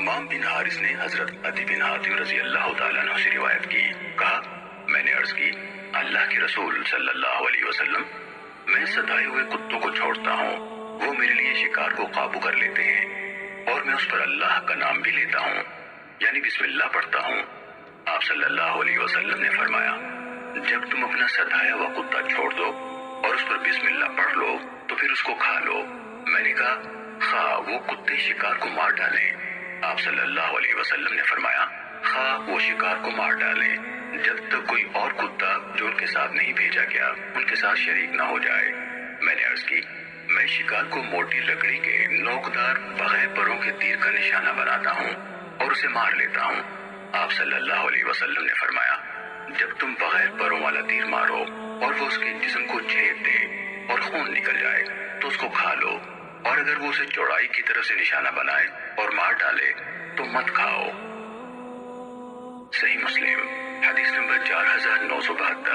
حمام بن حارث نے حضرت عدی بن حاتم رضی اللہ تعالیٰ عنہ سے روایت کی، کہا میں نے عرض کی اللہ کے رسول صلی اللہ علیہ وسلم، میں ستائے ہوئے کتوں کو چھوڑتا ہوں، وہ میرے لیے شکار کو قابو کر لیتے ہیں اور میں اس پر اللہ کا نام بھی لیتا ہوں، یعنی بسم اللہ پڑھتا ہوں۔ آپ صلی اللہ علیہ وسلم نے فرمایا جب تم اپنا ستایا ہوا کتا چھوڑ دو اور اس پر بسم اللہ پڑھ لو تو پھر اس کو کھا لو۔ میں نے کہا خواہ وہ کتے شکار کو مار ڈالیں۔ آپ صلی اللہ علیہ وسلم نے فرمایا خواہ وہ شکار کو مار ڈالیں جب تک کوئی اور کتا جو ان کے ساتھ نہیں بھیجا گیا ان کے ساتھ شریک نہ ہو جائے۔ میں نے عرض کی میں شکار کو موٹی لکڑی کے نوکدار بغیر پروں کے تیر کا نشانہ بناتا ہوں اور اسے مار لیتا ہوں۔ آپ صلی اللہ علیہ وسلم نے فرمایا جب تم بغیر پروں والا تیر مارو اور وہ اس کے جسم کو چھید دے اور خون نکل جائے تو اس کو کھا لو، اور اگر وہ اسے چوڑائی کی طرف سے نشانہ بنائے اور مار ڈالے تو مت کھاؤ۔ صحیح مسلم حدیث نمبر 4972۔